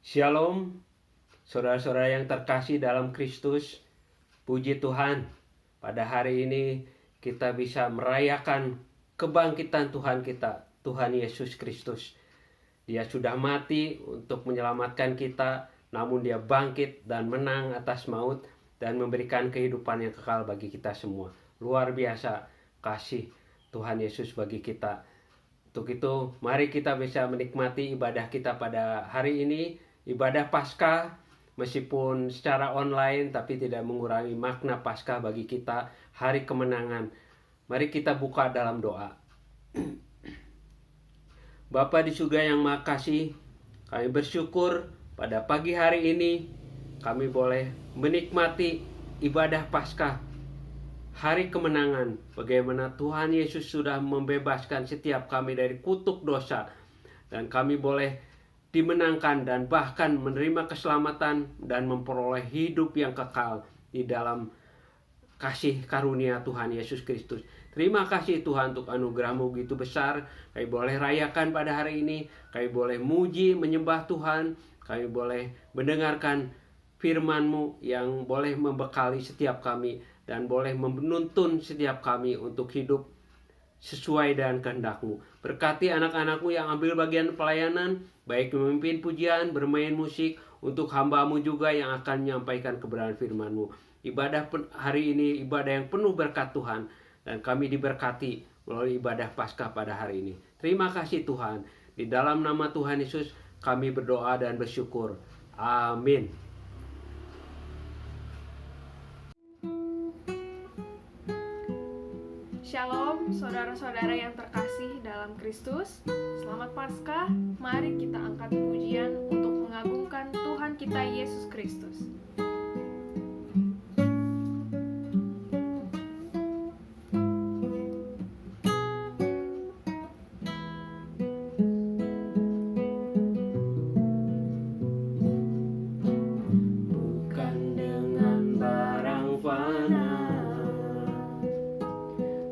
Shalom, saudara-saudara yang terkasih dalam Kristus. Puji Tuhan, pada hari ini kita bisa merayakan kebangkitan Tuhan kita, Tuhan Yesus Kristus. Dia sudah mati untuk menyelamatkan kita, namun dia bangkit dan menang atas maut dan memberikan kehidupan yang kekal bagi kita semua. Luar biasa kasih Tuhan Yesus bagi kita. Untuk itu, mari kita bisa menikmati ibadah kita pada hari ini, ibadah Paskah, meskipun secara online tapi tidak mengurangi makna Paskah bagi kita, hari kemenangan. Mari kita buka dalam doa. Bapa di surga yang Maha Kasih, kami bersyukur pada pagi hari ini kami boleh menikmati ibadah Paskah, hari kemenangan, bagaimana Tuhan Yesus sudah membebaskan setiap kami dari kutuk dosa, dan kami boleh dimenangkan dan bahkan menerima keselamatan dan memperoleh hidup yang kekal di dalam kasih karunia Tuhan Yesus Kristus. Terima kasih Tuhan untuk anugerah-Mu begitu besar. Kami boleh rayakan pada hari ini, kami boleh muji, menyembah Tuhan, kami boleh mendengarkan firman-Mu yang boleh membekali setiap kami dan boleh menuntun setiap kami untuk hidup sesuai dengan kehendak-Mu. Berkati anak-anak-Mu yang ambil bagian pelayanan, baik memimpin pujian, bermain musik, untuk hamba-Mu juga yang akan menyampaikan kebenaran firman-Mu. Ibadah hari ini ibadah yang penuh berkat Tuhan, dan kami diberkati melalui ibadah Paskah pada hari ini. Terima kasih Tuhan. Di dalam nama Tuhan Yesus kami berdoa dan bersyukur. Amin. Shalom, saudara-saudara yang terkasih dalam Kristus. Selamat Paskah. Mari kita angkat pujian untuk mengagungkan Tuhan kita Yesus Kristus. Bukan dengan barang fana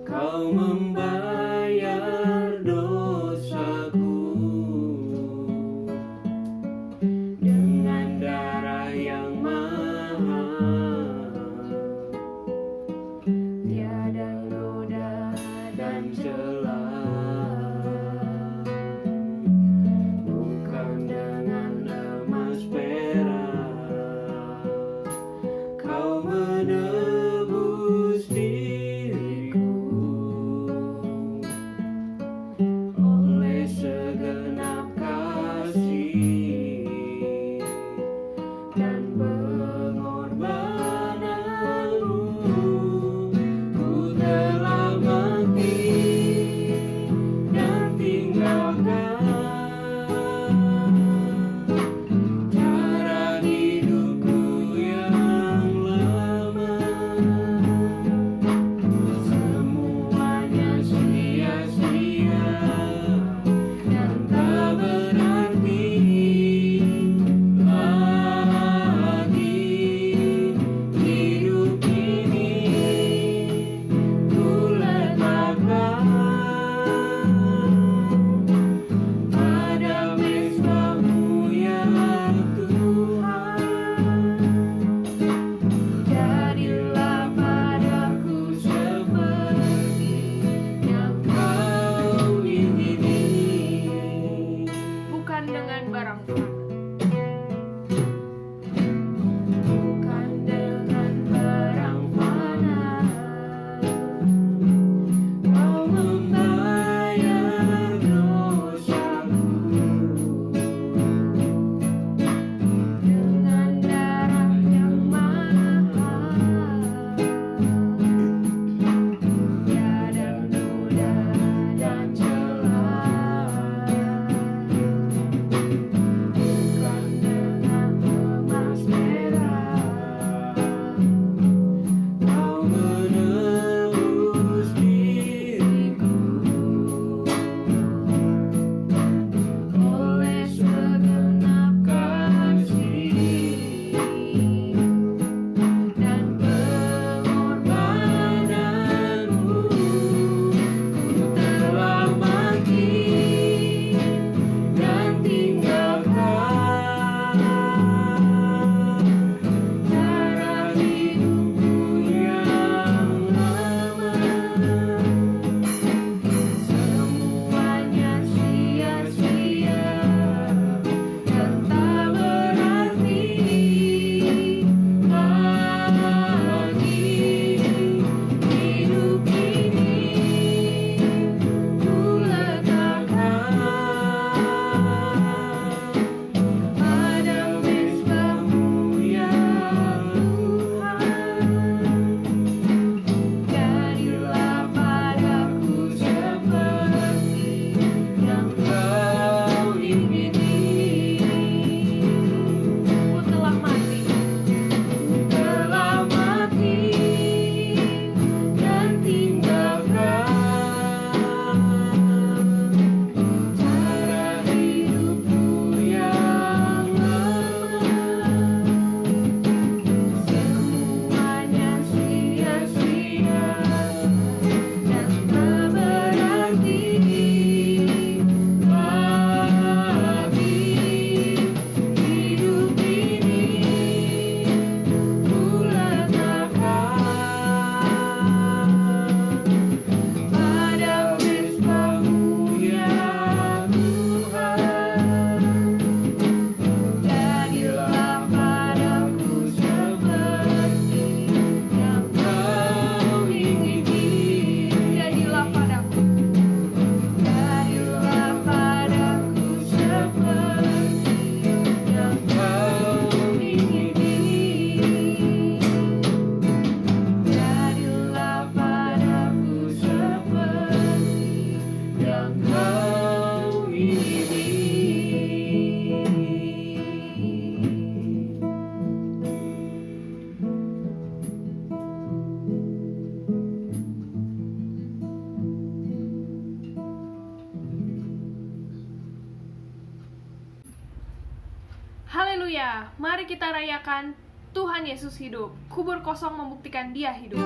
Kau membayar dosaku, dengan darah yang mahal, tiada noda dan celah. Bukan dengan emas perak Kau menebus diriku, oleh segenap kasih dan pengorbananmu, ku telah mati Haleluya, mari kita rayakan Tuhan Yesus hidup. Kubur kosong membuktikan Dia hidup.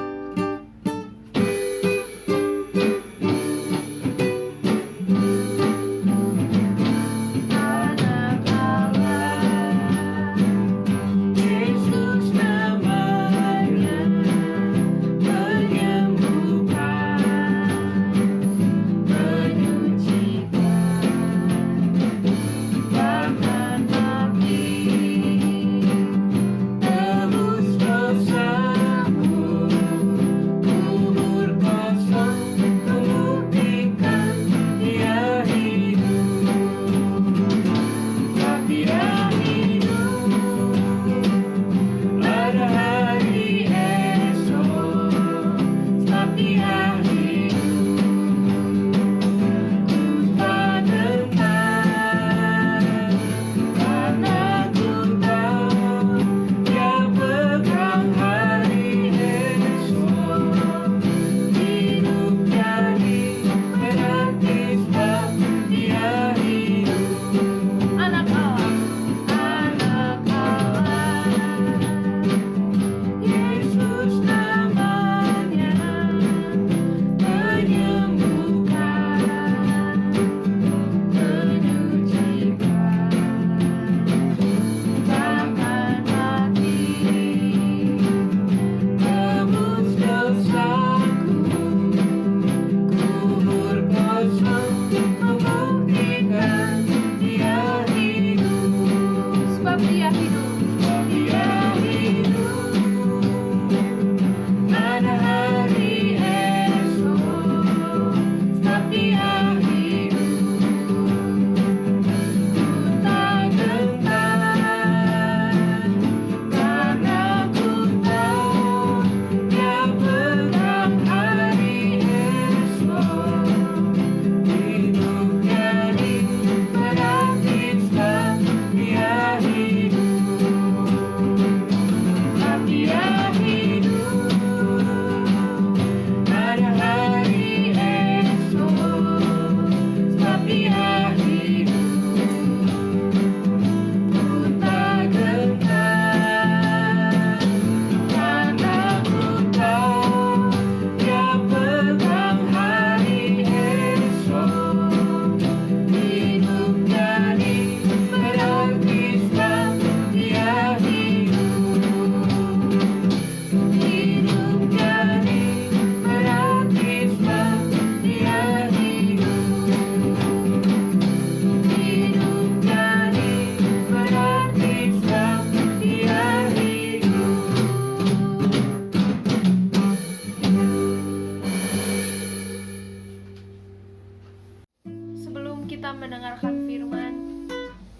Kita mendengarkan firman,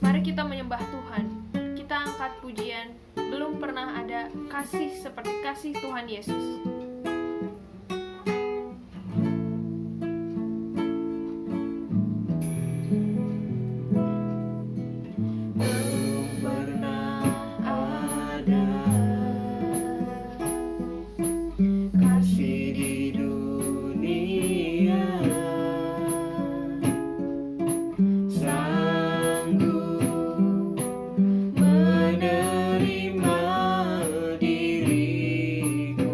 mari kita menyembah Tuhan. Kita angkat pujian, belum pernah ada kasih seperti kasih Tuhan Yesus. Menerima diriku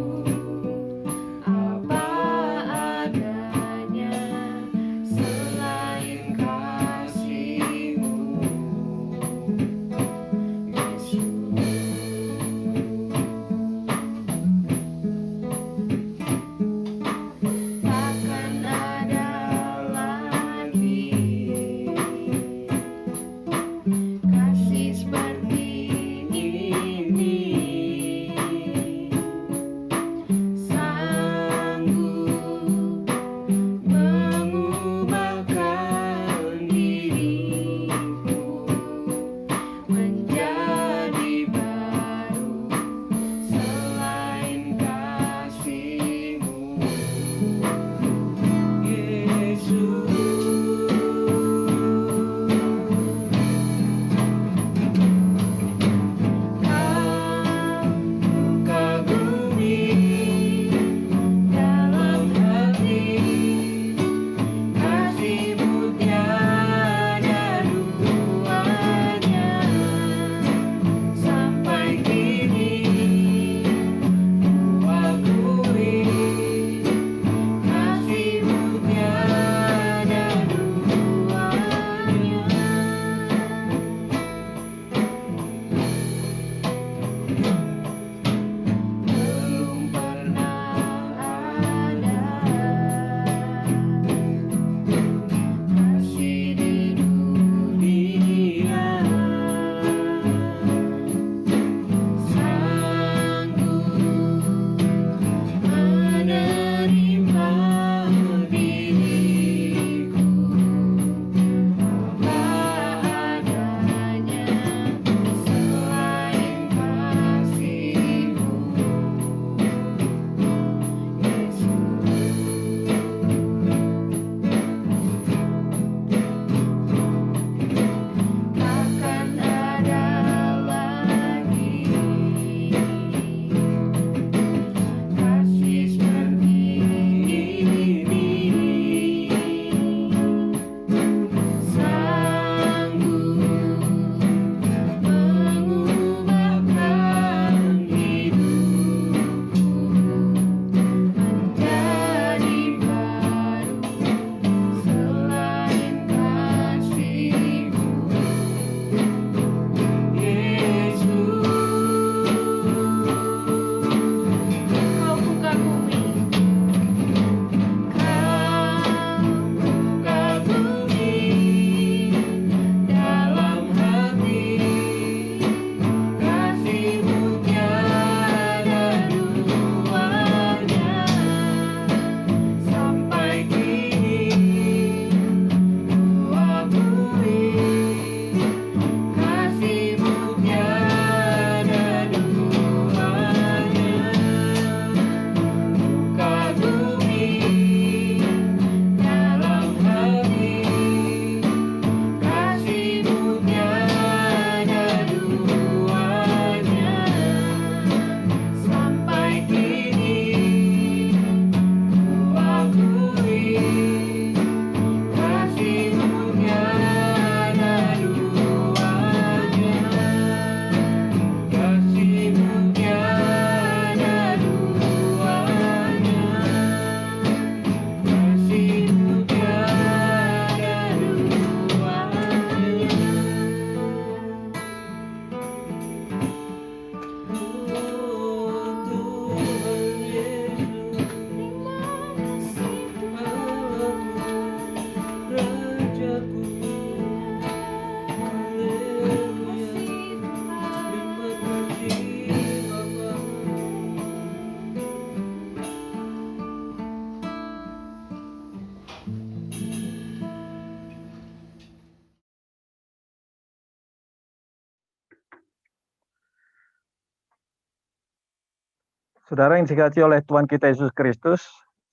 Saudara yang dikasihi oleh Tuhan kita Yesus Kristus,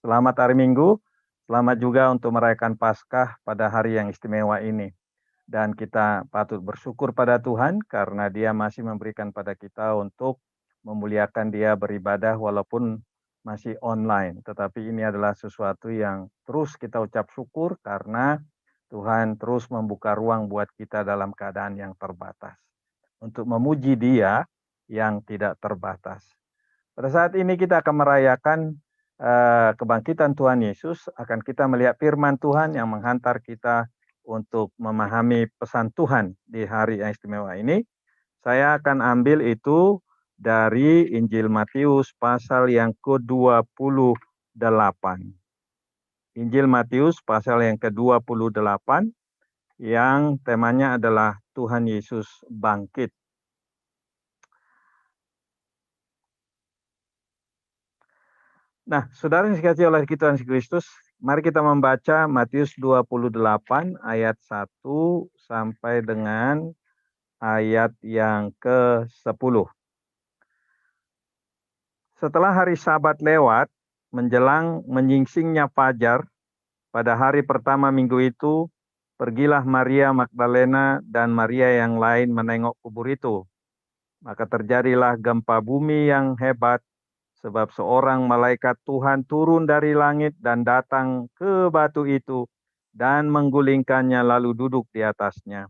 selamat hari Minggu, selamat juga untuk merayakan Paskah pada hari yang istimewa ini. Dan kita patut bersyukur pada Tuhan karena Dia masih memberikan pada kita untuk memuliakan Dia beribadah walaupun masih online. Tetapi ini adalah sesuatu yang terus kita ucap syukur karena Tuhan terus membuka ruang buat kita dalam keadaan yang terbatas. Untuk memuji Dia yang tidak terbatas. Pada saat ini kita akan merayakan kebangkitan Tuhan Yesus, akan kita melihat firman Tuhan yang menghantar kita untuk memahami pesan Tuhan di hari yang istimewa ini. Saya akan ambil itu dari Injil Matius pasal yang ke-28. Injil Matius pasal yang ke-28 yang temanya adalah Tuhan Yesus bangkit. Nah, saudara yang dikasihi oleh Tuhan Yesus Kristus, mari kita membaca Matius 28 ayat 1 sampai dengan ayat yang ke-10. Setelah hari Sabat lewat, menjelang menyingsingnya fajar, pada hari pertama minggu itu, pergilah Maria Magdalena dan Maria yang lain menengok kubur itu. Maka terjadilah gempa bumi yang hebat, sebab seorang malaikat Tuhan turun dari langit dan datang ke batu itu dan menggulingkannya lalu duduk di atasnya.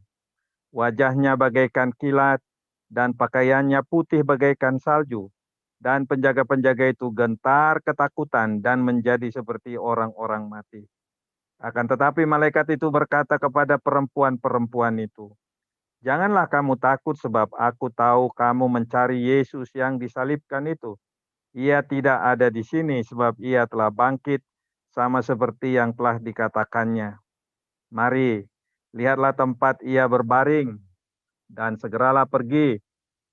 Wajahnya bagaikan kilat dan pakaiannya putih bagaikan salju. Dan penjaga-penjaga itu gentar ketakutan dan menjadi seperti orang-orang mati. Akan tetapi malaikat itu berkata kepada perempuan-perempuan itu, "Janganlah kamu takut sebab aku tahu kamu mencari Yesus yang disalibkan itu. Ia tidak ada di sini sebab ia telah bangkit sama seperti yang telah dikatakannya. Mari, lihatlah tempat ia berbaring dan segeralah pergi.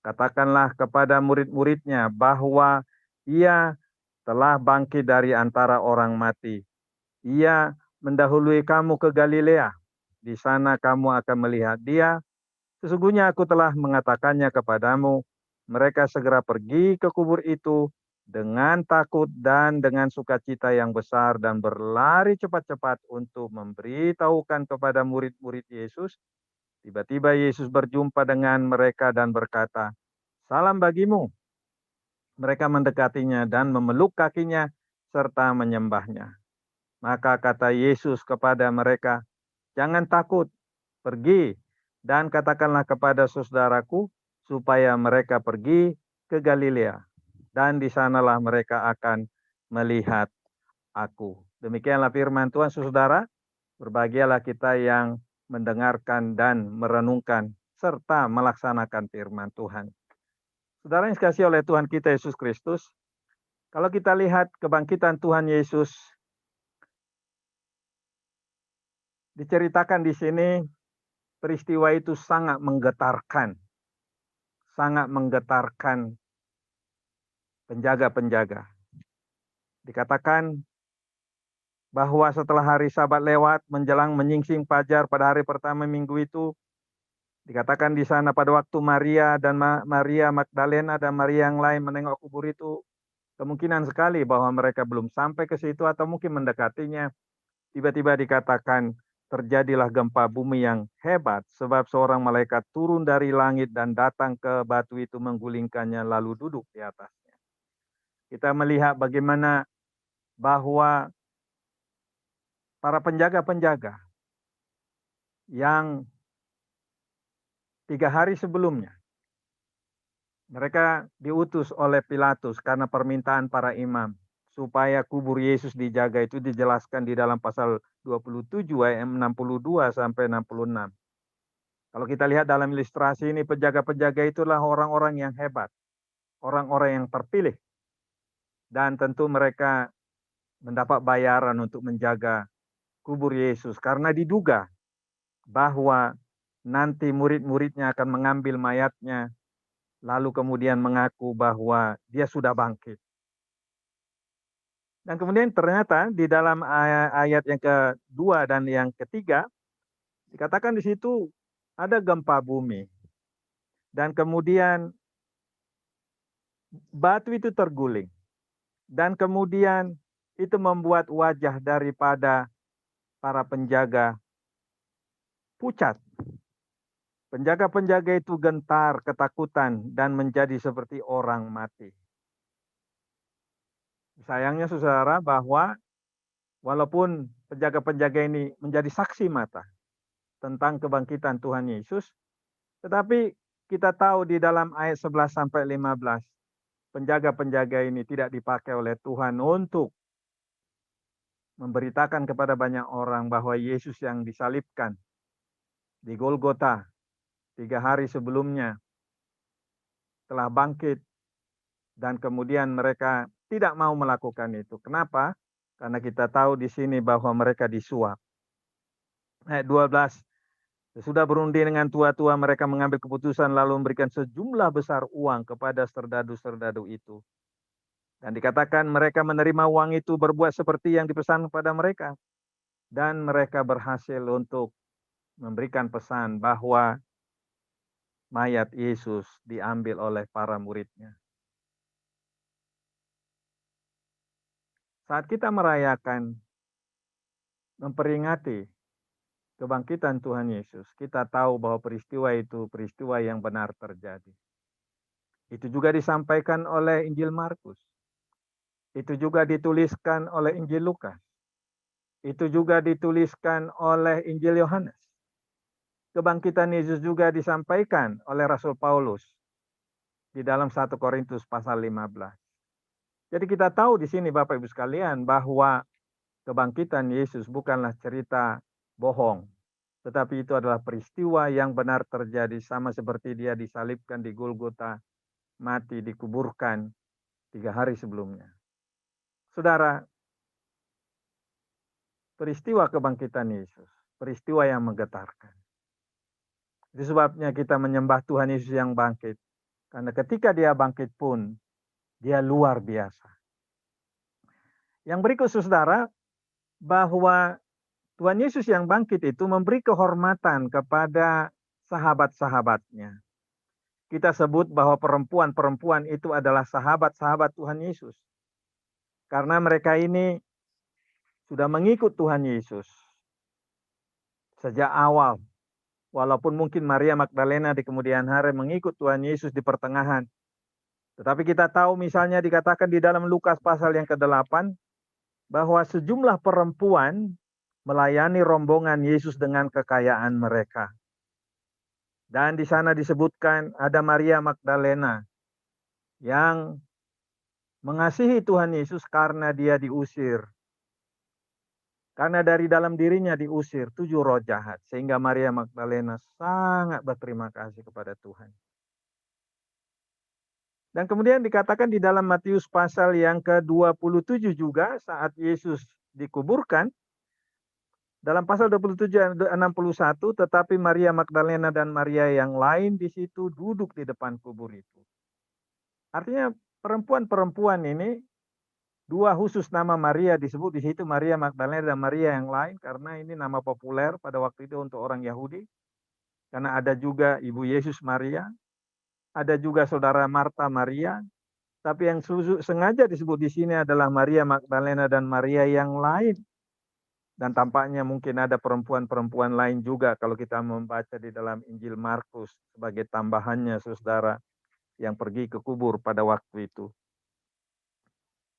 Katakanlah kepada murid-muridnya bahwa ia telah bangkit dari antara orang mati. Ia mendahului kamu ke Galilea. Di sana kamu akan melihat dia. Sesungguhnya aku telah mengatakannya kepadamu." Mereka segera pergi ke kubur itu dengan takut dan dengan sukacita yang besar dan berlari cepat-cepat untuk memberitahukan kepada murid-murid Yesus. Tiba-tiba Yesus berjumpa dengan mereka dan berkata, "Salam bagimu." Mereka mendekatinya dan memeluk kakinya serta menyembahnya. Maka kata Yesus kepada mereka, "Jangan takut, pergi dan katakanlah kepada saudaraku supaya mereka pergi ke Galilea. Dan di sanalah mereka akan melihat aku." Demikianlah firman Tuhan, saudara. Berbahagialah kita yang mendengarkan dan merenungkan serta melaksanakan firman Tuhan. Saudara yang dikasihi oleh Tuhan kita Yesus Kristus, kalau kita lihat kebangkitan Tuhan Yesus diceritakan di sini, peristiwa itu sangat menggetarkan penjaga-penjaga. Dikatakan bahwa setelah hari Sabat lewat, menjelang menyingsing fajar pada hari pertama minggu itu, dikatakan di sana pada waktu Maria dan Maria Magdalena dan Maria yang lain menengok kubur itu, kemungkinan sekali bahwa mereka belum sampai ke situ atau mungkin mendekatinya. Tiba-tiba dikatakan terjadilah gempa bumi yang hebat sebab seorang malaikat turun dari langit dan datang ke batu itu menggulingkannya lalu duduk di atasnya. Kita melihat bagaimana bahwa para penjaga-penjaga yang 3 hari sebelumnya mereka diutus oleh Pilatus karena permintaan para imam supaya kubur Yesus dijaga, itu dijelaskan di dalam pasal 27 ayat 62 sampai 66. Kalau kita lihat dalam ilustrasi ini, penjaga-penjaga itulah orang-orang yang hebat, orang-orang yang terpilih. Dan tentu mereka mendapat bayaran untuk menjaga kubur Yesus karena diduga bahwa nanti murid-muridnya akan mengambil mayatnya lalu kemudian mengaku bahwa dia sudah bangkit. Dan kemudian ternyata di dalam ayat yang kedua dan yang ketiga, dikatakan di situ ada gempa bumi. Dan kemudian batu itu terguling. Dan kemudian itu membuat wajah daripada para penjaga pucat. Penjaga-penjaga itu gentar, ketakutan, dan menjadi seperti orang mati. Sayangnya saudara bahwa walaupun penjaga-penjaga ini menjadi saksi mata tentang kebangkitan Tuhan Yesus, tetapi kita tahu di dalam ayat 11 sampai 15, penjaga-penjaga ini tidak dipakai oleh Tuhan untuk memberitakan kepada banyak orang bahwa Yesus yang disalibkan di Golgota 3 hari sebelumnya telah bangkit, dan kemudian mereka tidak mau melakukan itu. Kenapa? Karena kita tahu di sini bahwa mereka disuap. Ayat 12, sesudah berunding dengan tua-tua, mereka mengambil keputusan lalu memberikan sejumlah besar uang kepada serdadu-serdadu itu. Dan dikatakan mereka menerima uang itu berbuat seperti yang dipesan kepada mereka. Dan mereka berhasil untuk memberikan pesan bahwa mayat Yesus diambil oleh para muridnya. Saat kita merayakan, memperingati kebangkitan Tuhan Yesus, kita tahu bahwa peristiwa itu peristiwa yang benar terjadi. Itu juga disampaikan oleh Injil Markus. Itu juga dituliskan oleh Injil Lukas. Itu juga dituliskan oleh Injil Yohanes. Kebangkitan Yesus juga disampaikan oleh Rasul Paulus di dalam 1 Korintus pasal 15. Jadi kita tahu di sini Bapak Ibu sekalian bahwa kebangkitan Yesus bukanlah cerita bohong, tetapi itu adalah peristiwa yang benar terjadi, sama seperti dia disalibkan di Golgota, mati, dikuburkan 3 hari sebelumnya. Saudara, peristiwa kebangkitan Yesus, peristiwa yang menggetarkan. Itu sebabnya kita menyembah Tuhan Yesus yang bangkit. Karena ketika dia bangkit pun, dia luar biasa. Yang berikut saudara, bahwa Tuhan Yesus yang bangkit itu memberi kehormatan kepada sahabat-sahabatnya. Kita sebut bahwa perempuan-perempuan itu adalah sahabat-sahabat Tuhan Yesus. Karena mereka ini sudah mengikut Tuhan Yesus sejak awal. Walaupun mungkin Maria Magdalena di kemudian hari mengikut Tuhan Yesus di pertengahan. Tetapi kita tahu misalnya dikatakan di dalam Lukas pasal yang ke-8, bahwa sejumlah perempuan melayani rombongan Yesus dengan kekayaan mereka. Dan di sana disebutkan ada Maria Magdalena yang mengasihi Tuhan Yesus karena dia diusir. Karena dari dalam dirinya diusir 7 roh jahat. Sehingga Maria Magdalena sangat berterima kasih kepada Tuhan. Dan kemudian dikatakan di dalam Matius pasal yang ke-27 juga saat Yesus dikuburkan. Dalam pasal 27 ayat 61, tetapi Maria Magdalena dan Maria yang lain di situ duduk di depan kubur itu. Artinya perempuan-perempuan ini, 2 khusus nama Maria disebut di situ, Maria Magdalena dan Maria yang lain, karena ini nama populer pada waktu itu untuk orang Yahudi. Karena ada juga Ibu Yesus Maria, ada juga saudara Marta Maria, tapi yang sengaja disebut di sini adalah Maria Magdalena dan Maria yang lain. Dan tampaknya mungkin ada perempuan-perempuan lain juga kalau kita membaca di dalam Injil Markus sebagai tambahannya saudara yang pergi ke kubur pada waktu itu.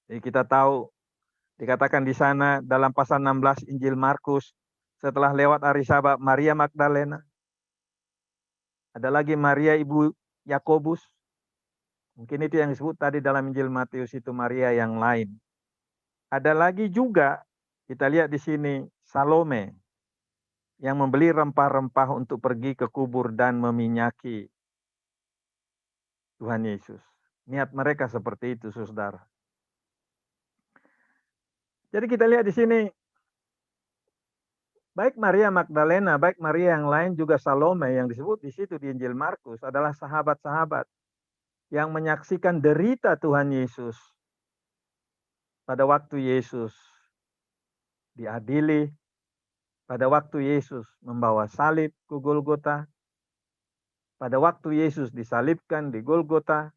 Jadi kita tahu dikatakan di sana dalam pasal 16 Injil Markus, setelah lewat hari Sabat Maria Magdalena, ada lagi Maria ibu Yakobus. Mungkin itu yang disebut tadi dalam Injil Matius itu Maria yang lain. Ada lagi juga kita lihat di sini Salome yang membeli rempah-rempah untuk pergi ke kubur dan meminyaki Tuhan Yesus. Niat mereka seperti itu, saudara. Jadi kita lihat di sini, baik Maria Magdalena, baik Maria yang lain juga Salome yang disebut di situ di Injil Markus adalah sahabat-sahabat yang menyaksikan derita Tuhan Yesus pada waktu Yesus diadili, pada waktu Yesus membawa salib ke Golgota, pada waktu Yesus disalibkan di Golgota,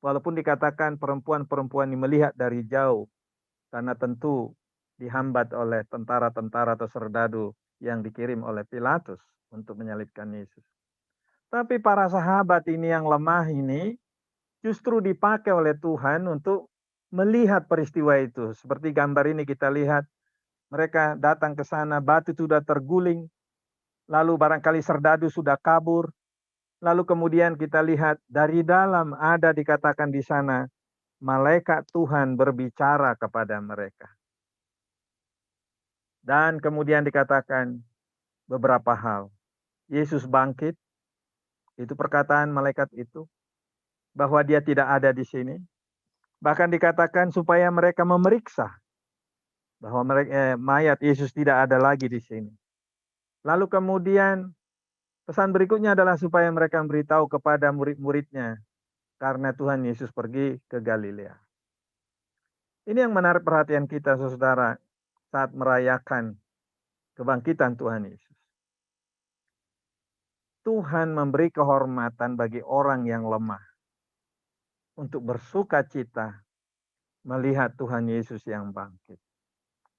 Walaupun dikatakan perempuan-perempuan ini melihat dari jauh, karena tentu dihambat oleh tentara-tentara atau serdadu yang dikirim oleh Pilatus untuk menyalibkan Yesus. Tapi para sahabat ini yang lemah ini justru dipakai oleh Tuhan untuk melihat peristiwa itu. Seperti gambar ini kita lihat, mereka datang ke sana, batu sudah terguling, lalu barangkali serdadu sudah kabur, lalu kemudian kita lihat dari dalam ada dikatakan di sana, malaikat Tuhan berbicara kepada mereka. Dan kemudian dikatakan beberapa hal. Yesus bangkit, itu perkataan malaikat itu, bahwa dia tidak ada di sini. Bahkan dikatakan supaya mereka memeriksa bahwa mayat Yesus tidak ada lagi di sini. Lalu kemudian pesan berikutnya adalah supaya mereka memberitahu kepada murid-muridnya karena Tuhan Yesus pergi ke Galilea. Ini yang menarik perhatian kita, saudara, saat merayakan kebangkitan Tuhan Yesus. Tuhan memberi kehormatan bagi orang yang lemah untuk bersuka cita melihat Tuhan Yesus yang bangkit.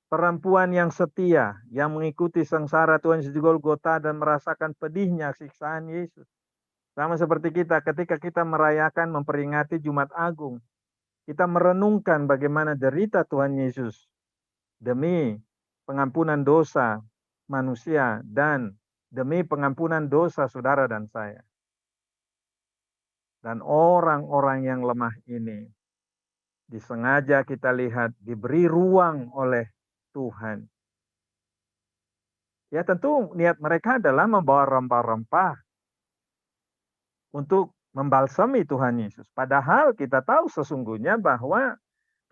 Perempuan yang setia, yang mengikuti sengsara Tuhan Yesus di Golgota dan merasakan pedihnya siksaan Yesus. Sama seperti kita, ketika kita merayakan, memperingati Jumat Agung, kita merenungkan bagaimana derita Tuhan Yesus demi pengampunan dosa manusia dan demi pengampunan dosa saudara dan saya. Dan orang-orang yang lemah ini disengaja kita lihat diberi ruang oleh Tuhan. Ya tentu niat mereka adalah membawa rempah-rempah untuk membalsami Tuhan Yesus. Padahal kita tahu sesungguhnya bahwa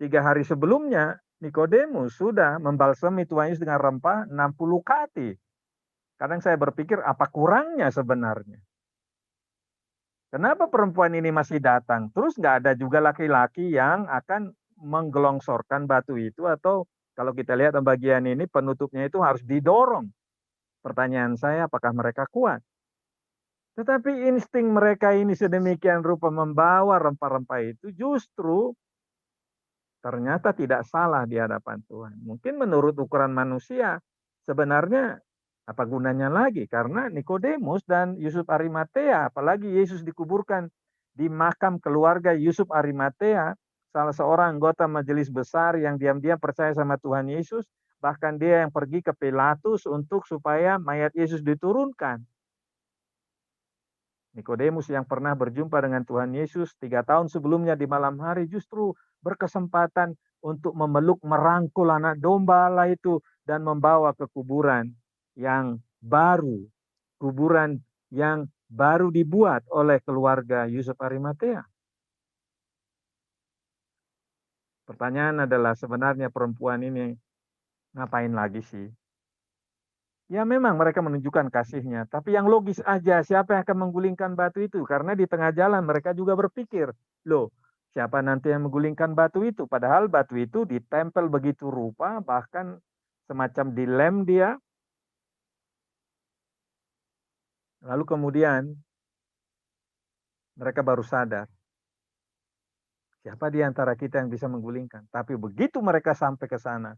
3 hari sebelumnya Nikodemus sudah membalsami Tuhan Yesus dengan rempah 60 kati. Kadang saya berpikir apa kurangnya sebenarnya. Kenapa perempuan ini masih datang? Terus nggak ada juga laki-laki yang akan menggelongsorkan batu itu, atau kalau kita lihat bagian ini penutupnya itu harus didorong. Pertanyaan saya, apakah mereka kuat? Tetapi insting mereka ini sedemikian rupa membawa rempah-rempah itu justru ternyata tidak salah di hadapan Tuhan. Mungkin menurut ukuran manusia sebenarnya apa gunanya lagi? Karena Nikodemus dan Yusuf Arimatea, apalagi Yesus dikuburkan di makam keluarga Yusuf Arimatea, salah seorang anggota majelis besar yang diam-diam percaya sama Tuhan Yesus, bahkan dia yang pergi ke Pilatus untuk supaya mayat Yesus diturunkan. Nikodemus yang pernah berjumpa dengan Tuhan Yesus 3 tahun sebelumnya di malam hari justru berkesempatan untuk memeluk, merangkul anak domba Allah itu dan membawa ke kuburan yang baru, kuburan yang baru dibuat oleh keluarga Yusuf Arimatea. Pertanyaan adalah sebenarnya perempuan ini ngapain lagi sih? Ya memang mereka menunjukkan kasihnya, tapi yang logis aja, siapa yang akan menggulingkan batu itu? Karena di tengah jalan mereka juga berpikir, loh siapa nanti yang menggulingkan batu itu? Padahal batu itu ditempel begitu rupa, bahkan semacam dilem dia. Lalu kemudian mereka baru sadar, siapa di antara kita yang bisa menggulingkan? Tapi begitu mereka sampai ke sana,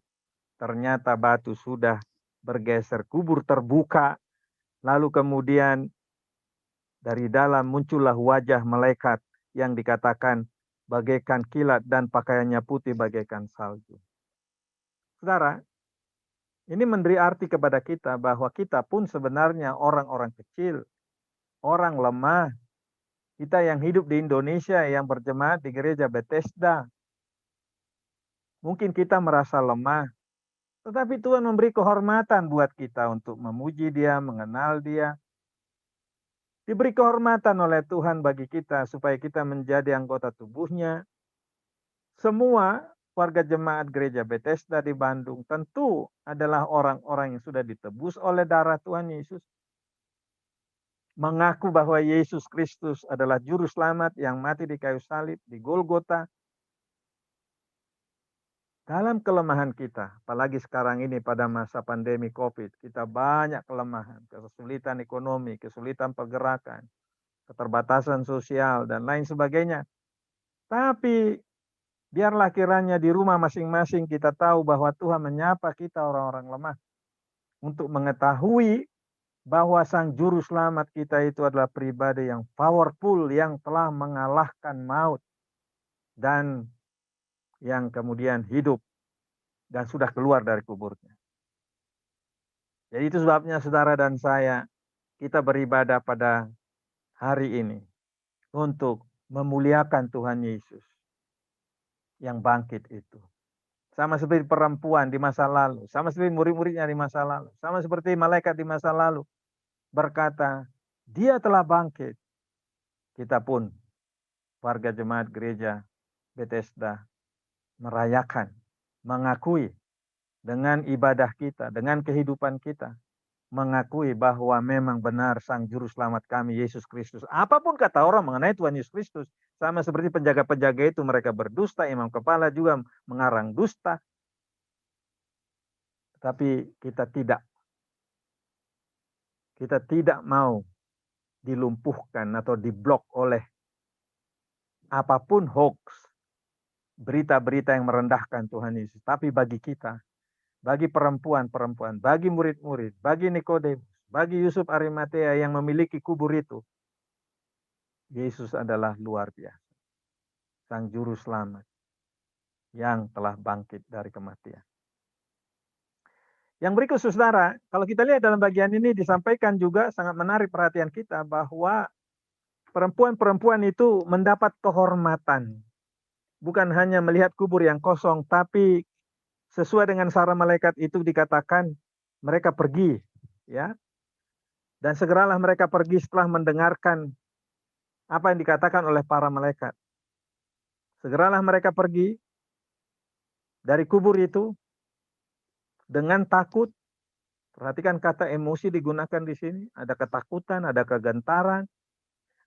ternyata batu sudah bergeser, kubur terbuka, lalu kemudian dari dalam muncullah wajah malaikat yang dikatakan bagaikan kilat dan pakaiannya putih bagaikan salju. Saudara, ini memberi arti kepada kita bahwa kita pun sebenarnya orang-orang kecil, orang lemah. Kita yang hidup di Indonesia, yang berjemaat di gereja Bethesda, mungkin kita merasa lemah, tetapi Tuhan memberi kehormatan buat kita untuk memuji Dia, mengenal Dia. Diberi kehormatan oleh Tuhan bagi kita supaya kita menjadi anggota tubuhnya. Semua warga jemaat gereja Bethesda di Bandung tentu adalah orang-orang yang sudah ditebus oleh darah Tuhan Yesus. Mengaku bahwa Yesus Kristus adalah juru selamat yang mati di kayu salib di Golgota. Dalam kelemahan kita, apalagi sekarang ini pada masa pandemi COVID, kita banyak kelemahan, kesulitan ekonomi, kesulitan pergerakan, keterbatasan sosial, dan lain sebagainya. Tapi biarlah kiranya di rumah masing-masing kita tahu bahwa Tuhan menyapa kita orang-orang lemah untuk mengetahui bahwa Sang Juru Selamat kita itu adalah pribadi yang powerful, yang telah mengalahkan maut dan yang kemudian hidup dan sudah keluar dari kuburnya. Jadi itu sebabnya saudara dan saya, kita beribadah pada hari ini untuk memuliakan Tuhan Yesus yang bangkit itu. Sama seperti perempuan di masa lalu, sama seperti murid-muridnya di masa lalu, sama seperti malaikat di masa lalu berkata, dia telah bangkit. Kita pun, warga jemaat gereja Bethesda, merayakan, mengakui dengan ibadah kita, dengan kehidupan kita, mengakui bahwa memang benar Sang Juru Selamat kami, Yesus Kristus. Apapun kata orang mengenai Tuhan Yesus Kristus, sama seperti penjaga-penjaga itu, mereka berdusta, imam kepala juga mengarang dusta. Tapi kita tidak mau dilumpuhkan atau diblok oleh apapun hoax, berita-berita yang merendahkan Tuhan Yesus. Tapi bagi kita, bagi perempuan-perempuan, bagi murid-murid, bagi Nikodemus, bagi Yusuf Arimatea yang memiliki kubur itu, Yesus adalah luar biasa. Sang Juru Selamat yang telah bangkit dari kematian. Yang berikut saudara, kalau kita lihat dalam bagian ini disampaikan juga sangat menarik perhatian kita bahwa perempuan-perempuan itu mendapat kehormatan. Bukan hanya melihat kubur yang kosong, tapi sesuai dengan saran malaikat itu dikatakan mereka pergi, ya. Dan segeralah mereka pergi setelah mendengarkan apa yang dikatakan oleh para malaikat. Segeralah mereka pergi dari kubur itu dengan takut. Perhatikan kata emosi digunakan di sini. Ada ketakutan, ada kegentaran.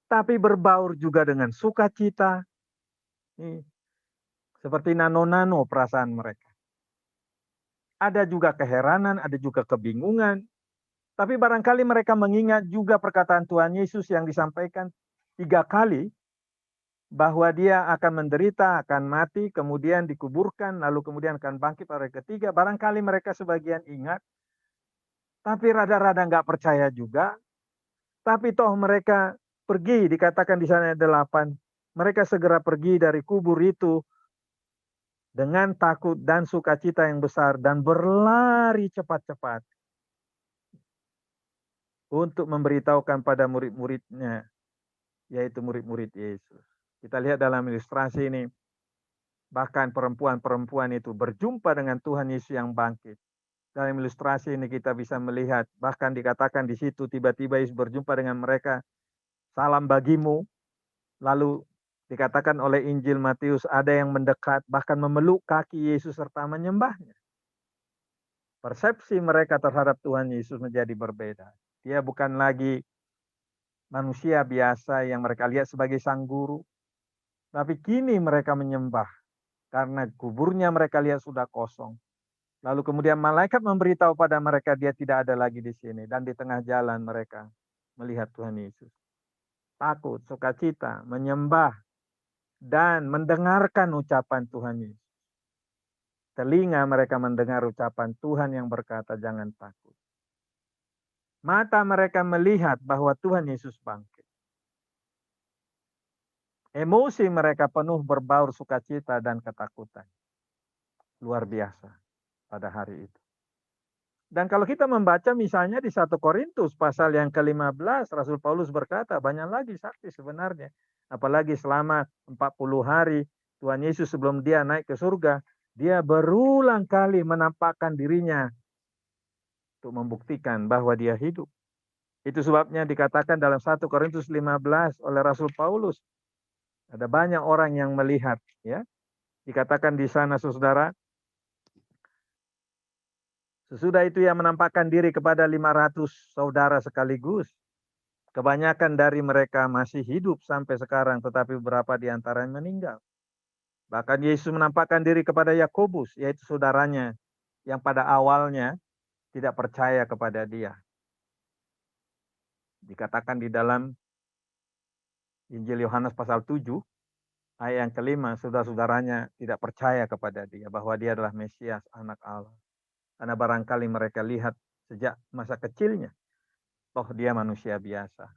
Tapi berbaur juga dengan sukacita. Seperti nano-nano perasaan mereka. Ada juga keheranan, ada juga kebingungan. Tapi barangkali mereka mengingat juga perkataan Tuhan Yesus yang disampaikan 3 kali. Bahwa dia akan menderita, akan mati, kemudian dikuburkan, lalu kemudian akan bangkit pada hari ketiga. Barangkali mereka sebagian ingat. Tapi rada-rada nggak percaya juga. Tapi toh mereka pergi, dikatakan di sana 8. Mereka segera pergi dari kubur itu dengan takut dan sukacita yang besar dan berlari cepat-cepat untuk memberitahukan pada murid-muridnya, yaitu murid-murid Yesus. Kita lihat dalam ilustrasi ini, bahkan perempuan-perempuan itu berjumpa dengan Tuhan Yesus yang bangkit. Dalam ilustrasi ini kita bisa melihat, bahkan dikatakan di situ tiba-tiba Yesus berjumpa dengan mereka, salam bagimu. Lalu dikatakan oleh Injil Matius ada yang mendekat, bahkan memeluk kaki Yesus serta menyembahnya. Persepsi mereka terhadap Tuhan Yesus menjadi berbeda. Dia bukan lagi manusia biasa yang mereka lihat sebagai sang guru. Tapi kini mereka menyembah karena kuburnya mereka lihat sudah kosong. Lalu kemudian malaikat memberitahu pada mereka dia tidak ada lagi di sini. Dan di tengah jalan mereka melihat Tuhan Yesus. Takut, sukacita, menyembah, dan mendengarkan ucapan Tuhan Yesus. Telinga mereka mendengar ucapan Tuhan yang berkata jangan takut. Mata mereka melihat bahwa Tuhan Yesus bangkit. Emosi mereka penuh berbaur sukacita dan ketakutan. Luar biasa pada hari itu. Dan kalau kita membaca misalnya di 1 Korintus pasal yang ke-15, Rasul Paulus berkata, banyak lagi saksi sebenarnya. Apalagi selama 40 hari Tuhan Yesus sebelum dia naik ke surga, dia berulang kali menampakkan dirinya untuk membuktikan bahwa dia hidup. Itu sebabnya dikatakan dalam 1 Korintus 15 oleh Rasul Paulus, ada banyak orang yang melihat, ya. Dikatakan di sana saudara, sesudah itu ia menampakkan diri kepada 500 saudara sekaligus. Kebanyakan dari mereka masih hidup sampai sekarang, tetapi beberapa di antaranya meninggal. Bahkan Yesus menampakkan diri kepada Yakobus, yaitu saudaranya yang pada awalnya tidak percaya kepada dia. Dikatakan di dalam Injil Yohanes pasal 7, Ayat yang kelima, saudara-saudaranya tidak percaya kepada dia bahwa dia adalah Mesias, anak Allah. Karena barangkali mereka lihat sejak masa kecilnya, toh dia manusia biasa.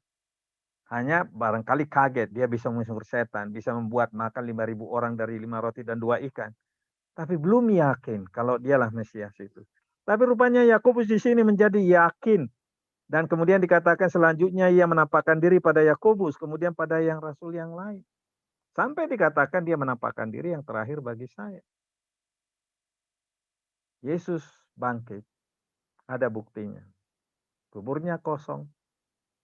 Hanya barangkali kaget, dia bisa mengusir setan, bisa membuat makan 5.000 orang dari 5 roti dan 2 ikan. Tapi belum yakin kalau dialah Mesias itu. Tapi rupanya Yakobus di sini menjadi yakin. Dan kemudian dikatakan selanjutnya ia menampakkan diri pada Yakobus, kemudian pada yang rasul yang lain. Sampai dikatakan dia menampakkan diri yang terakhir bagi saya. Yesus bangkit, ada buktinya. Kuburnya kosong.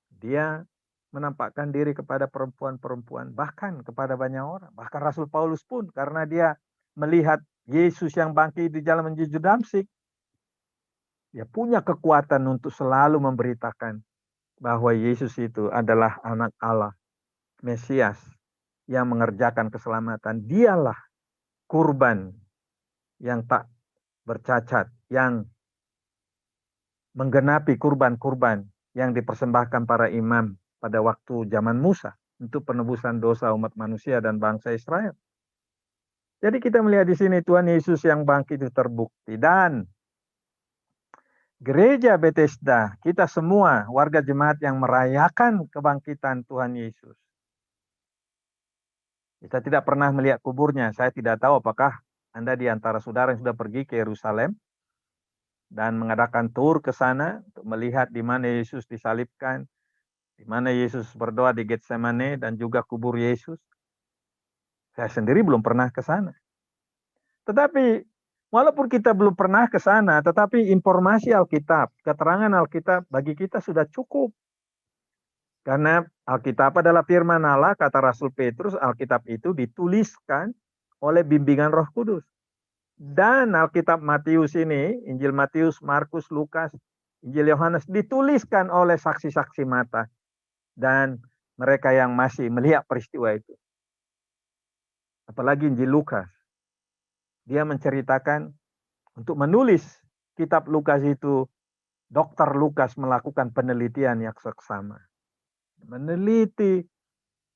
Dia menampakkan diri kepada perempuan-perempuan, bahkan kepada banyak orang. Bahkan Rasul Paulus pun, karena dia melihat Yesus yang bangkit di jalan menuju Damsyik, dia punya kekuatan untuk selalu memberitakan bahwa Yesus itu adalah anak Allah, Mesias, yang mengerjakan keselamatan. Dialah kurban yang tak bercacat, yang menggenapi kurban-kurban yang dipersembahkan para imam pada waktu zaman Musa untuk penebusan dosa umat manusia dan bangsa Israel. Jadi kita melihat di sini Tuhan Yesus yang bangkit itu terbukti. Dan gereja Bethesda, kita semua warga jemaat yang merayakan kebangkitan Tuhan Yesus. Kita tidak pernah melihat kuburnya. Saya tidak tahu apakah Anda di antara saudara yang sudah pergi ke Yerusalem dan mengadakan tur ke sana untuk melihat di mana Yesus disalibkan, di mana Yesus berdoa di Getsemane dan juga kubur Yesus. Saya sendiri belum pernah ke sana. Tetapi walaupun kita belum pernah ke sana, tetapi informasi Alkitab, keterangan Alkitab bagi kita sudah cukup. Karena Alkitab adalah firman Allah, kata Rasul Petrus, Alkitab itu dituliskan oleh bimbingan Roh Kudus. Dan Alkitab Matius ini, Injil Matius, Markus, Lukas, Injil Yohanes dituliskan oleh saksi-saksi mata dan mereka yang masih melihat peristiwa itu. Apalagi Injil Lukas. Dia menceritakan untuk menulis kitab Lukas itu, Dr. Lukas melakukan penelitian yang seksama. Meneliti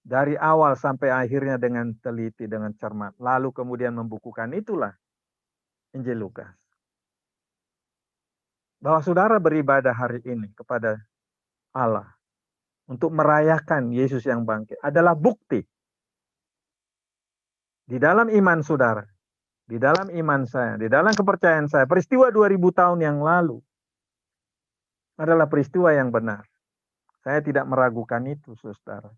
dari awal sampai akhirnya dengan teliti, dengan cermat. Lalu kemudian membukukan, itulah Injil Lukas. Bahwa saudara beribadah hari ini kepada Allah untuk merayakan Yesus yang bangkit adalah bukti di dalam iman saudara, di dalam iman saya, di dalam kepercayaan saya, peristiwa 2000 tahun yang lalu adalah peristiwa yang benar. Saya tidak meragukan itu, saudara.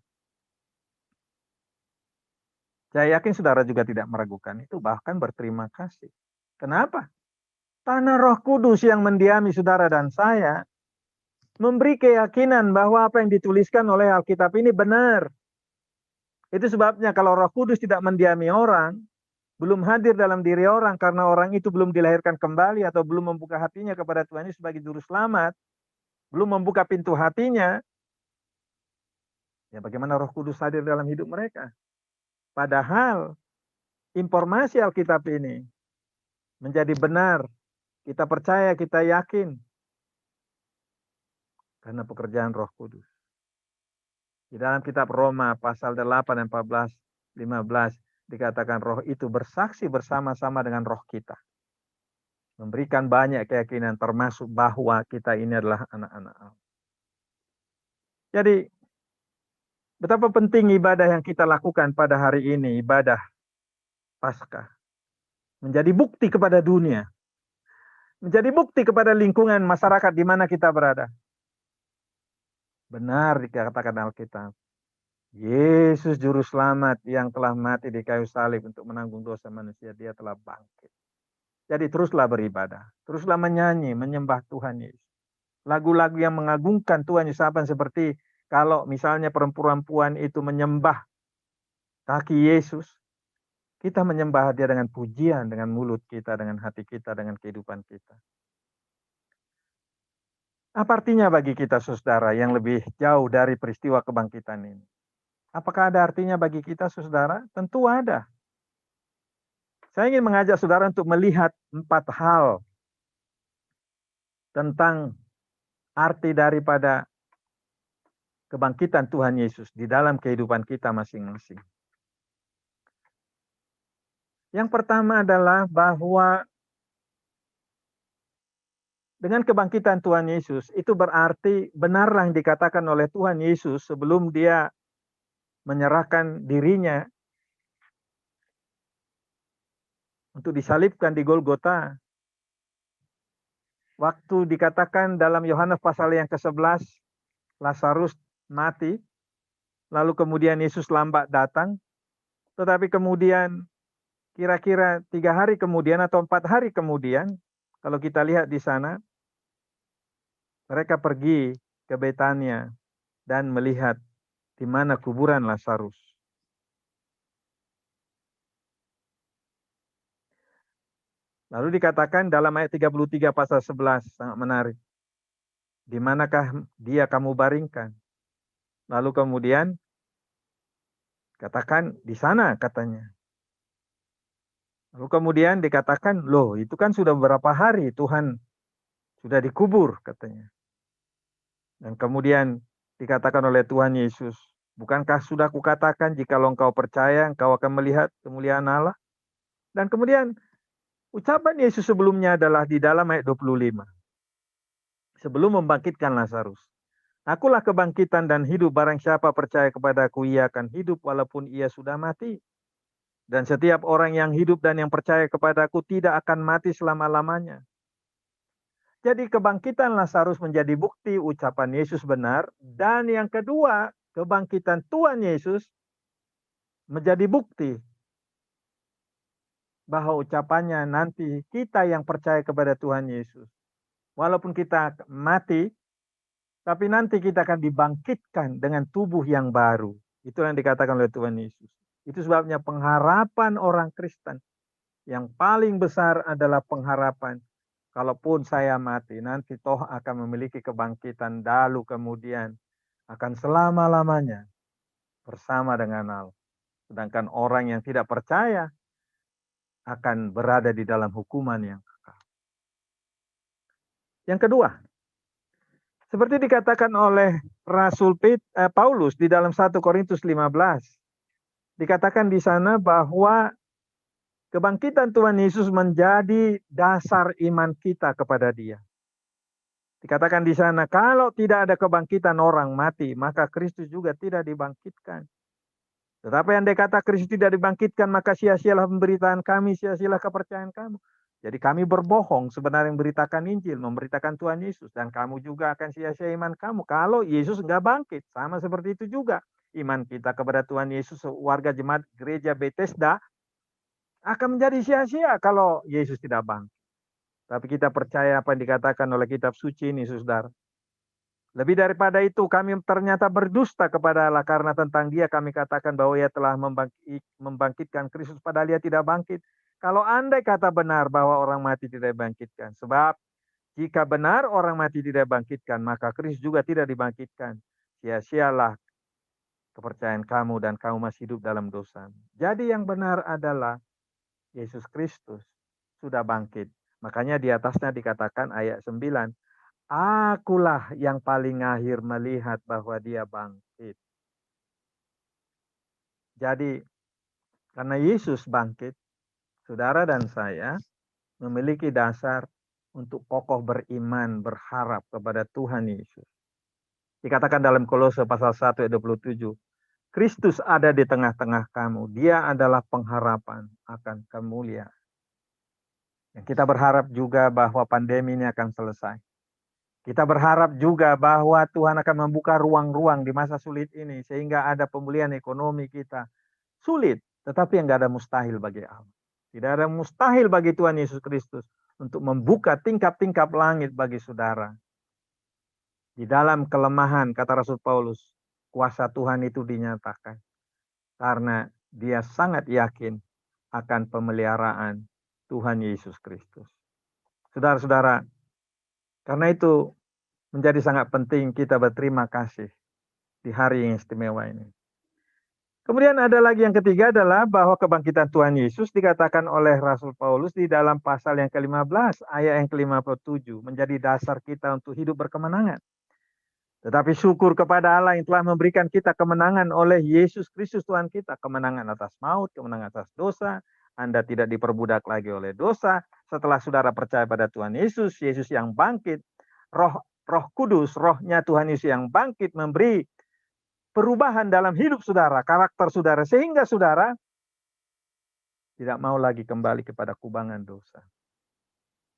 Saya yakin saudara juga tidak meragukan itu, bahkan berterima kasih. Kenapa? Karena Roh Kudus yang mendiami saudara dan saya memberi keyakinan bahwa apa yang dituliskan oleh Alkitab ini benar. Itu sebabnya kalau Roh Kudus tidak mendiami orang, belum hadir dalam diri orang karena orang itu belum dilahirkan kembali atau belum membuka hatinya kepada Tuhan Yesus sebagai juru selamat, belum membuka pintu hatinya, ya bagaimana Roh Kudus hadir dalam hidup mereka? Padahal informasi Alkitab ini menjadi benar, kita percaya, kita yakin karena pekerjaan Roh Kudus. Di dalam kitab Roma pasal 8 dan 14, 15 dikatakan roh itu bersaksi bersama-sama dengan roh kita. Memberikan banyak keyakinan termasuk bahwa kita ini adalah anak-anak Allah. Jadi betapa penting ibadah yang kita lakukan pada hari ini, ibadah Paskah. Menjadi bukti kepada dunia. Menjadi bukti kepada lingkungan masyarakat di mana kita berada. Benar dikatakan Alkitab. Yesus juru selamat yang telah mati di kayu salib untuk menanggung dosa manusia, dia telah bangkit. Jadi teruslah beribadah, teruslah menyanyi, menyembah Tuhan Yesus. Lagu-lagu yang mengagungkan Tuhan Yesus, seperti kalau misalnya perempuan-perempuan itu menyembah kaki Yesus, kita menyembah dia dengan pujian, dengan mulut kita, dengan hati kita, dengan kehidupan kita. Apa artinya bagi kita saudara yang lebih jauh dari peristiwa kebangkitan ini? Apakah ada artinya bagi kita saudara? Tentu ada. Saya ingin mengajak saudara untuk melihat 4 hal tentang arti daripada kebangkitan Tuhan Yesus di dalam kehidupan kita masing-masing. Yang pertama adalah bahwa dengan kebangkitan Tuhan Yesus, itu berarti benarlah yang dikatakan oleh Tuhan Yesus sebelum dia menyerahkan dirinya untuk disalibkan di Golgota. Waktu dikatakan dalam Yohanes pasal yang ke-11, Lazarus mati, lalu kemudian Yesus lambat datang, tetapi kemudian kira-kira 3 hari kemudian atau 4 hari kemudian, kalau kita lihat di sana, mereka pergi ke Betania dan melihat di mana kuburan Lazarus. Lalu dikatakan dalam ayat 33 pasal 11, sangat menarik. Di manakah dia kamu baringkan? Lalu kemudian katakan di sana katanya. Lalu kemudian dikatakan, loh itu kan sudah beberapa hari Tuhan sudah dikubur katanya. Dan kemudian dikatakan oleh Tuhan Yesus, bukankah sudah kukatakan jikalau engkau percaya engkau akan melihat kemuliaan Allah? Dan kemudian ucapan Yesus sebelumnya adalah di dalam ayat 25. Sebelum membangkitkan Lazarus. Akulah kebangkitan dan hidup, barang siapa percaya kepadaku ia akan hidup walaupun ia sudah mati. Dan setiap orang yang hidup dan yang percaya kepadaku tidak akan mati selama-lamanya. Jadi kebangkitan Lazarus menjadi bukti ucapan Yesus benar. Dan yang kedua, kebangkitan Tuhan Yesus menjadi bukti bahwa ucapannya nanti kita yang percaya kepada Tuhan Yesus. Walaupun kita mati, tapi nanti kita akan dibangkitkan dengan tubuh yang baru. Itu yang dikatakan oleh Tuhan Yesus. Itu sebabnya pengharapan orang Kristen yang paling besar adalah pengharapan. Kalaupun saya mati, nanti toh akan memiliki kebangkitan, lalu kemudian akan selama-lamanya bersama dengan Allah. Sedangkan orang yang tidak percaya akan berada di dalam hukuman yang kekal. Yang kedua, seperti dikatakan oleh Rasul Paulus di dalam 1 Korintus 15. Dikatakan di sana bahwa kebangkitan Tuhan Yesus menjadi dasar iman kita kepada Dia. Dikatakan di sana, kalau tidak ada kebangkitan orang mati, maka Kristus juga tidak dibangkitkan. Tetapi yang dikata Kristus tidak dibangkitkan, maka sia-sialah pemberitaan kami, sia-sialah kepercayaan kamu. Jadi kami berbohong sebenarnya memberitakan Injil, memberitakan Tuhan Yesus. Dan kamu juga akan sia-sia iman kamu kalau Yesus enggak bangkit. Sama seperti itu juga. Iman kita kepada Tuhan Yesus, warga jemaat gereja Bethesda, akan menjadi sia-sia kalau Yesus tidak bangkit. Tapi kita percaya apa yang dikatakan oleh kitab suci ini, saudara. Lebih daripada itu, kami ternyata berdusta kepada Allah karena tentang Dia kami katakan bahwa Ia telah membangkitkan Kristus padahal Ia tidak bangkit. Kalau andai kata benar bahwa orang mati tidak dibangkitkan. Sebab jika benar orang mati tidak dibangkitkan, maka Kristus juga tidak dibangkitkan. Sia-sialah kepercayaan kamu dan kamu masih hidup dalam dosa. Jadi yang benar adalah Yesus Kristus sudah bangkit. Makanya di atasnya dikatakan ayat 9. Akulah yang paling akhir melihat bahwa Dia bangkit. Jadi karena Yesus bangkit, saudara dan saya memiliki dasar untuk kokoh beriman, berharap kepada Tuhan Yesus. Dikatakan dalam Kolose pasal 1 ayat 27, Kristus ada di tengah-tengah kamu. Dia adalah pengharapan akan kemuliaan. Dan kita berharap juga bahwa pandemi ini akan selesai. Kita berharap juga bahwa Tuhan akan membuka ruang-ruang di masa sulit ini sehingga ada pemulihan ekonomi kita. Sulit, tetapi yang enggak ada mustahil bagi Allah. Tidak ada mustahil bagi Tuhan Yesus Kristus untuk membuka tingkap-tingkap langit bagi saudara. Di dalam kelemahan, kata Rasul Paulus, kuasa Tuhan itu dinyatakan. Karena dia sangat yakin akan pemeliharaan Tuhan Yesus Kristus. Saudara-saudara, karena itu menjadi sangat penting kita berterima kasih di hari yang istimewa ini. Kemudian ada lagi yang ketiga adalah bahwa kebangkitan Tuhan Yesus dikatakan oleh Rasul Paulus di dalam pasal yang ke-15 ayat yang ke-57 menjadi dasar kita untuk hidup berkemenangan. Tetapi syukur kepada Allah yang telah memberikan kita kemenangan oleh Yesus Kristus Tuhan kita. Kemenangan atas maut, kemenangan atas dosa, Anda tidak diperbudak lagi oleh dosa. Setelah saudara percaya pada Tuhan Yesus, Yesus yang bangkit, Roh Kudus, rohnya Tuhan Yesus yang bangkit memberi perubahan dalam hidup saudara, karakter saudara, sehingga saudara tidak mau lagi kembali kepada kubangan dosa.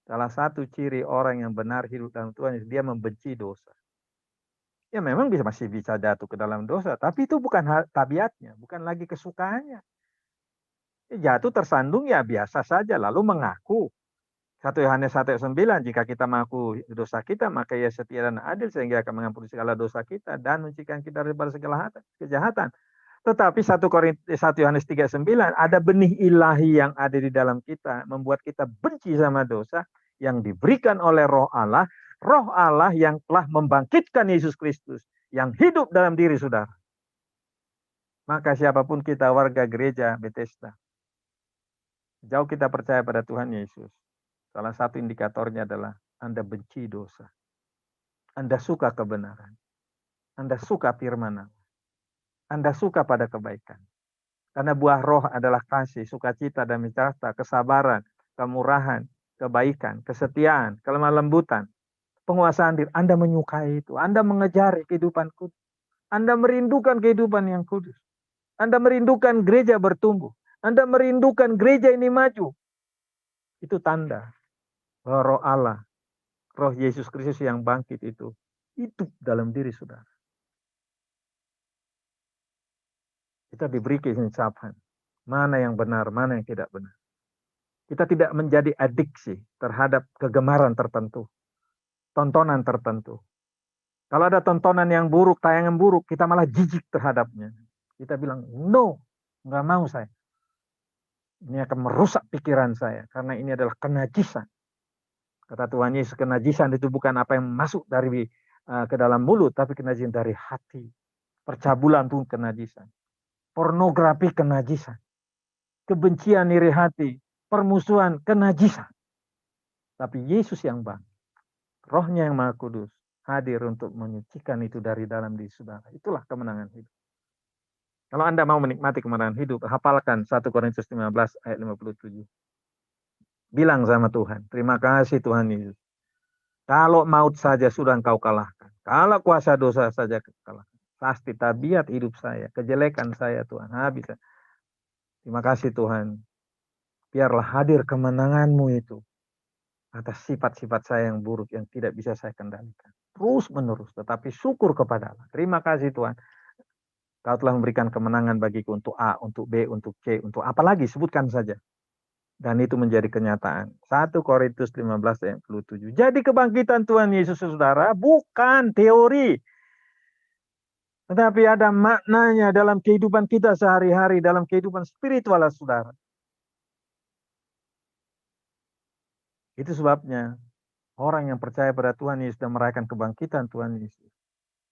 Salah satu ciri orang yang benar hidup dalam Tuhan Yesus, dia membenci dosa. Ya memang masih bisa jatuh ke dalam dosa, tapi itu bukan tabiatnya, bukan lagi kesukaannya. Jatuh tersandung ya biasa saja, lalu mengaku. 1 Yohanes 1:9, jika kita mengaku dosa kita, maka ia setia dan adil sehingga akan mengampuni segala dosa kita dan mencegah kita daripada segala kejahatan. Tetapi 1 Yohanes 3:9, ada benih ilahi yang ada di dalam kita, membuat kita benci sama dosa, yang diberikan oleh Roh Allah yang telah membangkitkan Yesus Kristus, yang hidup dalam diri saudara. Maka siapapun kita warga gereja Bethesda, jauh kita percaya pada Tuhan Yesus, salah satu indikatornya adalah Anda benci dosa. Anda suka kebenaran. Anda suka firman Allah. Anda suka pada kebaikan. Karena buah roh adalah kasih, sukacita, damai sejahtera, kesabaran, kemurahan, kebaikan, kesetiaan, kelemah lembutan, penguasaan diri. Anda menyukai itu. Anda mengejar kehidupan kudus. Anda merindukan kehidupan yang kudus. Anda merindukan gereja bertumbuh. Anda merindukan gereja ini maju. Itu tanda bahwa roh Allah, roh Yesus Kristus yang bangkit itu hidup dalam diri saudara. Kita diberi keinsapan. Mana yang benar, mana yang tidak benar. Kita tidak menjadi adiksi terhadap kegemaran tertentu. Tontonan tertentu. Kalau ada tontonan yang buruk, tayangan buruk, kita malah jijik terhadapnya. Kita bilang, no, nggak mau saya. Ini akan merusak pikiran saya, karena ini adalah kenajisan. Kata Tuhan Yesus, kenajisan itu bukan apa yang masuk dari ke dalam mulut, tapi kenajisan dari hati. Percabulan pun kenajisan. Pornografi kenajisan. Kebencian iri hati. Permusuhan kenajisan. Tapi Yesus yang bangkit, rohnya yang maha kudus, hadir untuk menyucikan itu dari dalam diri saudara. Itulah kemenangan hidup. Kalau Anda mau menikmati kemenangan hidup, hafalkan 1 Korintus 15 ayat 57. Bilang sama Tuhan, terima kasih Tuhan Yesus. Kalau maut saja sudah Engkau kalahkan. Kalau kuasa dosa saja kalahkan. Pasti tabiat hidup saya, kejelekan saya Tuhan, habis. Terima kasih Tuhan. Biarlah hadir kemenangan-Mu itu atas sifat-sifat saya yang buruk yang tidak bisa saya kendalikan. Terus menerus, tetapi syukur kepada Allah. Terima kasih Tuhan. Kau telah memberikan kemenangan bagiku untuk A, untuk B, untuk C, untuk apa lagi, sebutkan saja. Dan itu menjadi kenyataan. 1 Korintus 15 ayat 27. Jadi kebangkitan Tuhan Yesus saudara bukan teori. Tetapi ada maknanya dalam kehidupan kita sehari-hari, dalam kehidupan spiritual saudara. Itu sebabnya orang yang percaya pada Tuhan Yesus dan merayakan kebangkitan Tuhan Yesus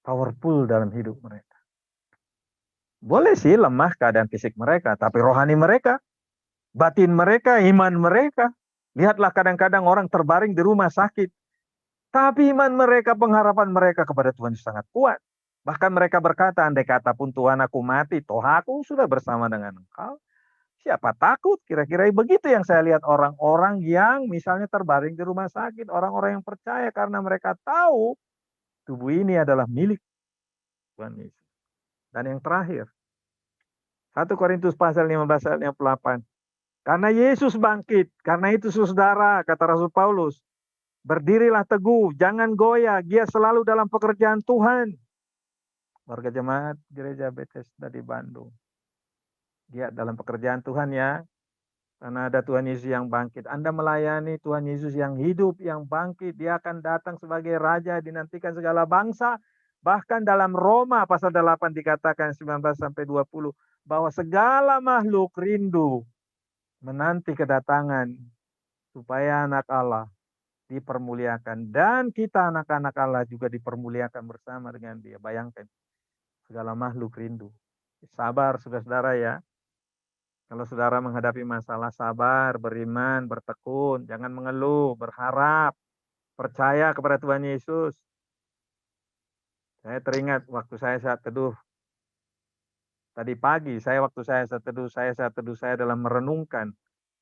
powerful dalam hidup mereka. Boleh sih lemah keadaan fisik mereka, tapi rohani mereka, batin mereka, iman mereka. Lihatlah kadang-kadang orang terbaring di rumah sakit. Tapi iman mereka, pengharapan mereka kepada Tuhan sangat kuat. Bahkan mereka berkata, andai kata pun Tuhan aku mati, toh aku sudah bersama dengan Engkau. Siapa takut? Kira-kira begitu yang saya lihat orang-orang yang misalnya terbaring di rumah sakit. Orang-orang yang percaya karena mereka tahu tubuh ini adalah milik Tuhan Yesus. Dan yang terakhir, 1 Korintus pasal 15 ayat 8. Karena Yesus bangkit, karena itu saudara, kata Rasul Paulus, berdirilah teguh, jangan goyah, dia selalu dalam pekerjaan Tuhan. Warga jemaat gereja Bethesda di Bandung. Dia dalam pekerjaan Tuhan ya, karena ada Tuhan Yesus yang bangkit. Anda melayani Tuhan Yesus yang hidup, yang bangkit, dia akan datang sebagai Raja, dinantikan segala bangsa. Bahkan dalam Roma pasal 8 dikatakan 19-20, bahwa segala makhluk rindu menanti kedatangan supaya anak Allah dipermuliakan. Dan kita anak-anak Allah juga dipermuliakan bersama dengan dia. Bayangkan, segala makhluk rindu. Sabar saudara-saudara ya. Kalau saudara menghadapi masalah, sabar, beriman, bertekun. Jangan mengeluh, berharap. Percaya kepada Tuhan Yesus. Saya teringat waktu saya saat teduh. Tadi pagi, waktu saya saat teduh, saya dalam merenungkan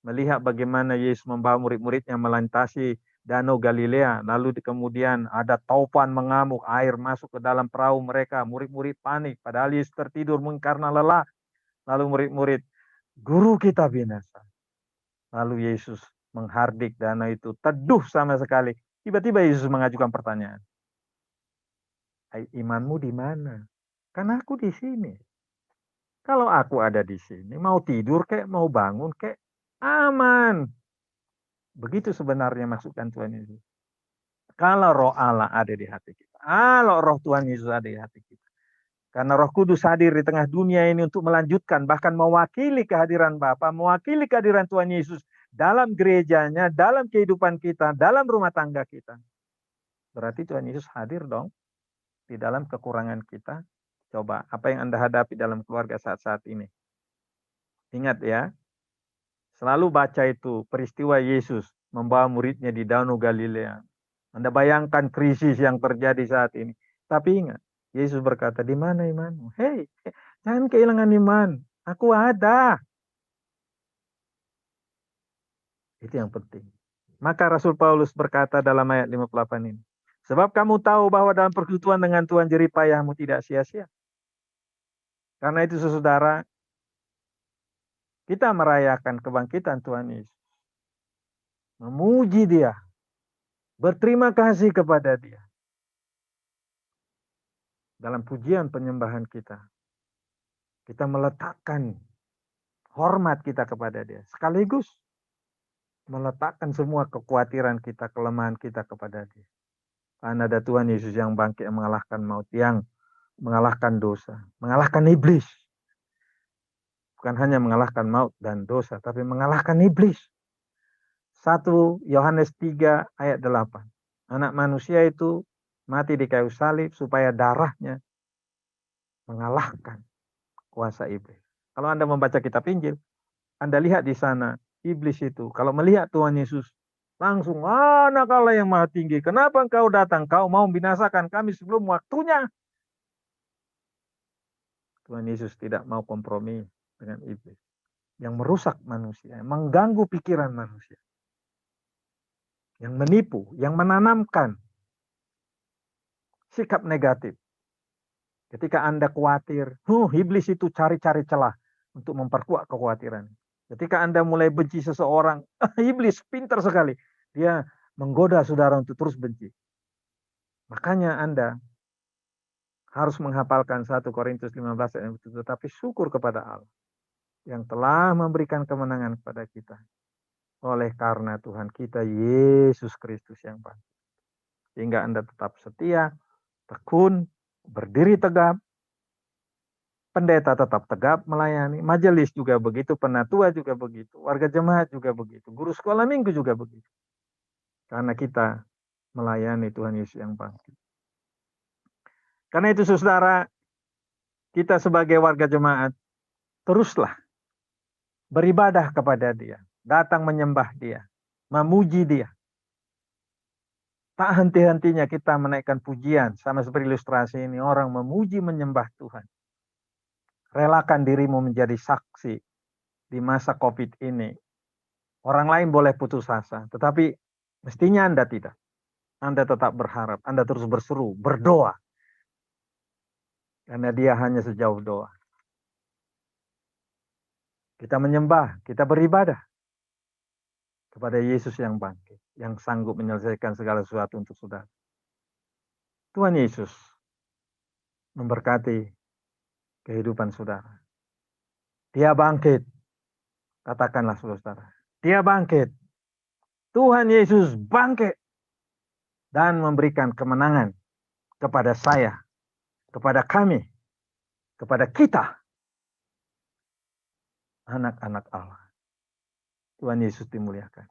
melihat bagaimana Yesus membawa murid-muridnya melintasi Danau Galilea, lalu kemudian ada taufan mengamuk, air masuk ke dalam perahu mereka, murid-murid panik, padahal Yesus tertidur mungkin karena lelah. Lalu murid-murid, guru kita binasa. Lalu Yesus menghardik danau itu, teduh sama sekali. Tiba-tiba Yesus mengajukan pertanyaan, imanmu di mana? Kan aku di sini. Kalau aku ada di sini, mau tidur kek, mau bangun kek, aman. Begitu sebenarnya maksudkan Tuhan Yesus. Kalau roh Allah ada di hati kita. Kalau roh Tuhan Yesus ada di hati kita. Karena Roh Kudus hadir di tengah dunia ini untuk melanjutkan, bahkan mewakili kehadiran Bapa, mewakili kehadiran Tuhan Yesus dalam gerejanya, dalam kehidupan kita, dalam rumah tangga kita. Berarti Tuhan Yesus hadir dong di dalam kekurangan kita. Coba, apa yang Anda hadapi dalam keluarga saat-saat ini? Ingat ya, selalu baca itu peristiwa Yesus membawa muridnya di Danau Galilea. Anda bayangkan krisis yang terjadi saat ini. Tapi ingat, Yesus berkata, di mana imanmu? Hei, jangan kehilangan iman. Aku ada. Itu yang penting. Maka Rasul Paulus berkata dalam ayat 58 ini. Sebab kamu tahu bahwa dalam persekutuan dengan Tuhan jerih payahmu tidak sia-sia. Karena itu saudara, kita merayakan kebangkitan Tuhan Yesus. Memuji Dia. Berterima kasih kepada Dia. Dalam pujian penyembahan kita. Kita meletakkan hormat kita kepada Dia. Sekaligus meletakkan semua kekhawatiran kita, kelemahan kita kepada Dia. Karena ada Tuhan Yesus yang bangkit, yang mengalahkan maut, yang mengalahkan dosa, mengalahkan iblis. Bukan hanya mengalahkan maut dan dosa, tapi mengalahkan iblis. 1 Yohanes 3 ayat 8. Anak manusia itu mati di kayu salib supaya darahnya mengalahkan kuasa iblis. Kalau Anda membaca kitab Injil, Anda lihat di sana, iblis itu kalau melihat Tuhan Yesus, langsung, anak Allah yang maha tinggi, kenapa engkau datang? Kau mau membinasakan kami sebelum waktunya. Tuhan Yesus tidak mau kompromi dengan iblis. Yang merusak manusia, yang mengganggu pikiran manusia. Yang menipu, yang menanamkan sikap negatif. Ketika Anda khawatir, iblis itu cari-cari celah untuk memperkuat kekhawatiran. Ketika Anda mulai benci seseorang, iblis pintar sekali. Dia menggoda saudara untuk terus benci. Makanya Anda harus menghafalkan 1 Korintus 15 ayat 7. Tetapi syukur kepada Allah yang telah memberikan kemenangan kepada kita. Oleh karena Tuhan kita Yesus Kristus yang bangkit. Sehingga Anda tetap setia, tekun, berdiri tegap. Pendeta tetap tegap melayani. Majelis juga begitu, penatua juga begitu. Warga jemaat juga begitu. Guru sekolah minggu juga begitu. Karena kita melayani Tuhan Yesus yang bangkit. Karena itu saudara, kita sebagai warga jemaat, teruslah beribadah kepada Dia. Datang menyembah Dia. Memuji Dia. Tak henti-hentinya kita menaikkan pujian. Sama seperti ilustrasi ini. Orang memuji menyembah Tuhan. Relakan dirimu menjadi saksi di masa COVID ini. Orang lain boleh putus asa. Tetapi mestinya Anda tidak. Anda tetap berharap. Anda terus berseru. Berdoa. Karena Dia hanya sejauh doa. Kita menyembah. Kita beribadah. Kepada Yesus yang bangkit, yang sanggup menyelesaikan segala sesuatu untuk saudara. Tuhan Yesus memberkati kehidupan saudara. Dia bangkit. Katakanlah saudara. Dia bangkit. Tuhan Yesus bangkit. Dan memberikan kemenangan kepada saya, kepada kami, kepada kita. Anak-anak Allah. Tuhan Yesus dimuliakan.